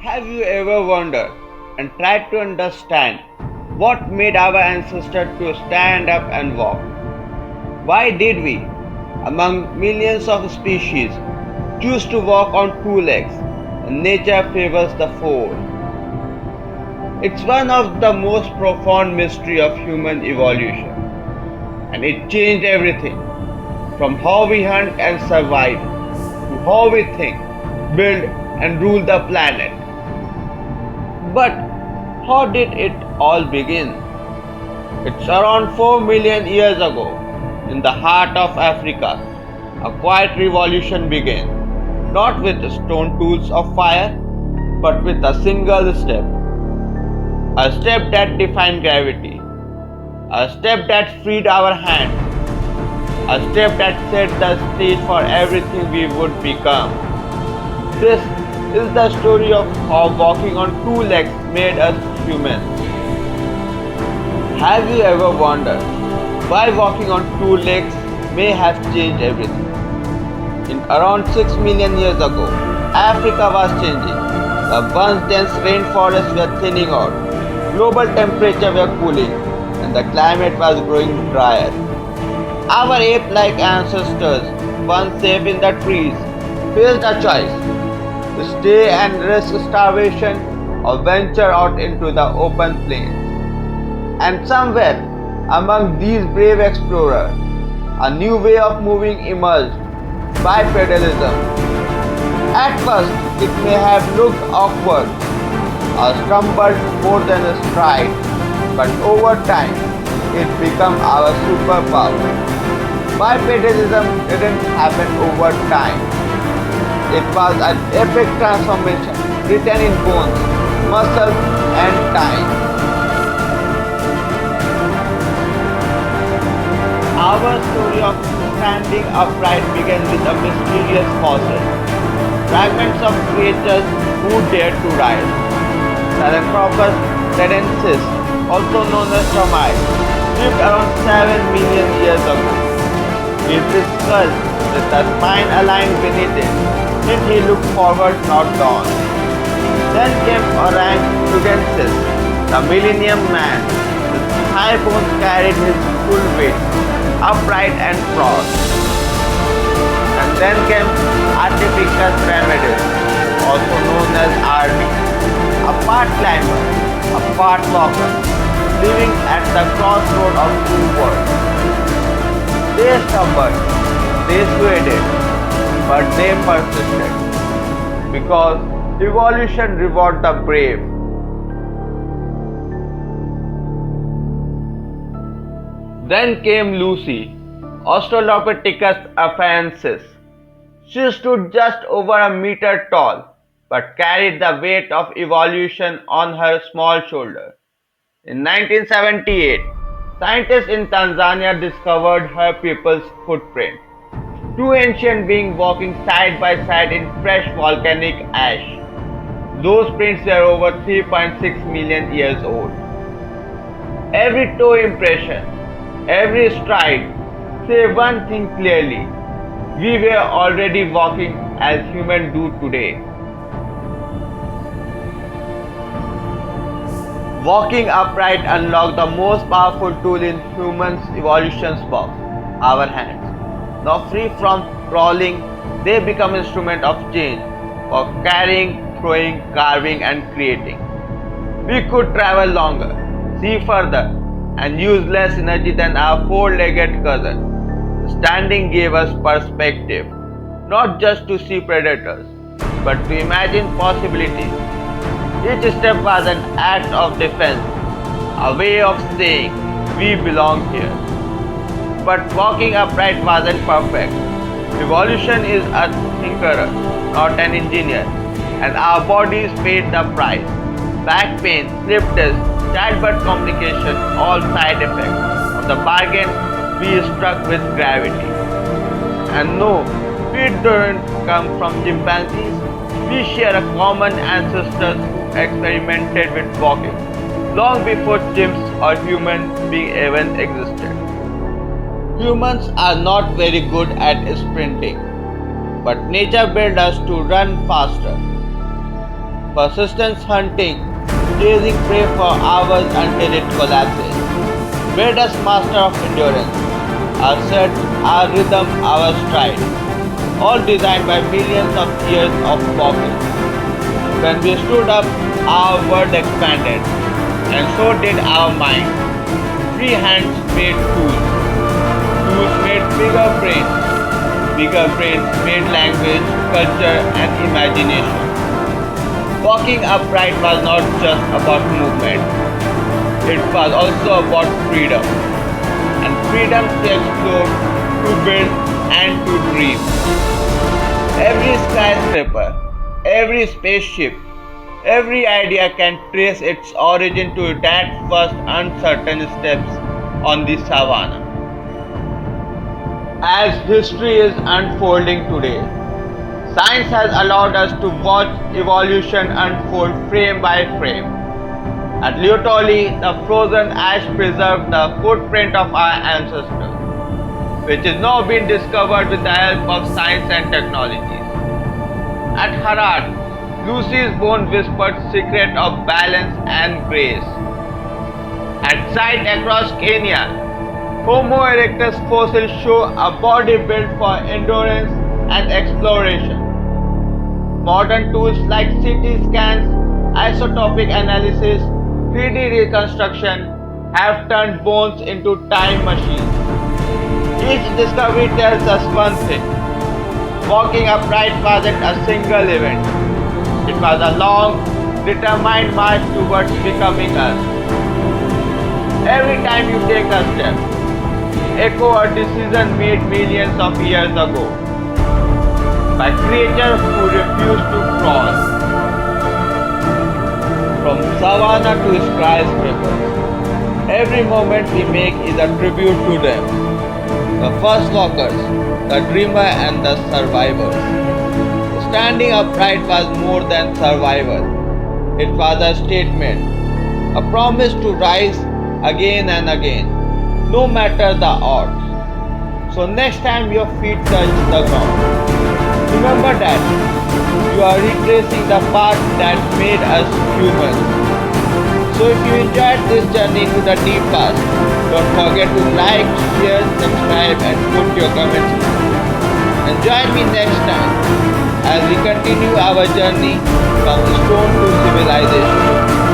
Have you ever wondered and tried to understand what made our ancestors to stand up and walk? Why did we, among millions of species, choose to walk on two legs when nature favors the four? It's one of the most profound mysteries of human evolution, and it changed everything from how we hunt and survive to how we think, build, and rule the planet. But how did it all begin? It's around 4 million years ago, in the heart of Africa, a quiet revolution began, not with stone tools of fire, but with a step that defined gravity, a step that freed our hands, a step that set the stage for everything we would become. This is the story of how walking on two legs made us human. Have you ever wondered why walking on two legs may have changed everything? In around 6 million years ago, Africa was changing. The once dense rainforests were thinning out, global temperatures were cooling, and the climate was growing drier. Our ape-like ancestors, once safe in the trees, faced a choice: to stay and risk starvation or venture out into the open plains. And somewhere among these brave explorers, a new way of moving emerged: bipedalism. At first, it may have looked awkward or stumbled more than a stride, but over time, it became our superpower. Bipedalism didn't happen over time. It was an epic transformation written in bones, muscles, and time. Our story of standing upright began with a mysterious fossil. Fragments of creatures who dared to rise. Sahelanthropus canadensis, also known as termites, lived around 7 million years ago. His skull, with the spine aligned beneath it, meant he looked forward, not down. Then came Orangutansis, the Millennium Man. His high bones carried his full weight, upright and proud. And then came Arctopithecus ramidus, also known as RD, a part climber, a part walker, living at the crossroad of two worlds. They stumbled, they swayed, but they persisted, because evolution rewards the brave. Then came Lucy, Australopithecus afarensis. She stood just over a meter tall, but carried the weight of evolution on her small shoulder. In 1978, scientists in Tanzania discovered her pupil's footprint, two ancient beings walking side by side in fresh volcanic ash. Those prints were over 3.6 million years old. Every toe impression, every stride, say one thing clearly: we were already walking as humans do today. Walking upright unlocked the most powerful tool in humans' evolution's box: our hands. Now free from crawling, they become instruments of change for carrying, throwing, carving, and creating. We could travel longer, see further, and use less energy than our four-legged cousin. Standing gave us perspective, not just to see predators, but to imagine possibilities. Each step was an act of defense, a way of saying, we belong here. But walking upright wasn't perfect. Evolution is a thinker, not an engineer, and our bodies paid the price. Back pain, slip disc, childbirth complications, all side effects of the bargain we struck with gravity. And no, we don't come from chimpanzees. We share a common ancestors who experimented with walking long before chimps or human beings even existed. Humans are not very good at sprinting, but nature built us to run faster. Persistence hunting, chasing prey for hours until it collapses, made us master of endurance. Our set, our rhythm, our stride, all designed by millions of years of walking. When we stood up, our world expanded, and so did our mind. Free hands made tools, tools made bigger brains made language, culture, and imagination. Walking upright was not just about movement, it was also about freedom. And freedom to explore, to build, and to dream. Every skyscraper, every spaceship, every idea can trace its origin to that first uncertain steps on the savannah. As history is unfolding today, science has allowed us to watch evolution unfold frame by frame. At literally, the frozen ash preserved the footprint of our ancestors, which is now being discovered with the help of science and technologies. At Harad, Lucy's bone whispered secret of balance and grace. At site across Kenya, Homo erectus fossils show a body built for endurance and exploration. Modern tools like CT scans, isotopic analysis, 3D reconstruction have turned bones into time machines. Each discovery tells us one thing. Walking upright wasn't a single event. It was a long, determined march towards becoming us. Every time you take a step, echo a decision made millions of years ago by creatures who refused to cross. From savannah to skyscrapers, every moment we make is a tribute to them. The first walkers, the dreamer and the survivors. Standing upright was more than survival. It was a statement, a promise to rise again and again, no matter the odds. So next time your feet touch the ground, remember that you are retracing the path that made us human. So if you enjoyed this journey to the deep past, don't forget to like, share, subscribe and put your comments below. And join me next time as we continue our journey from stone to civilization.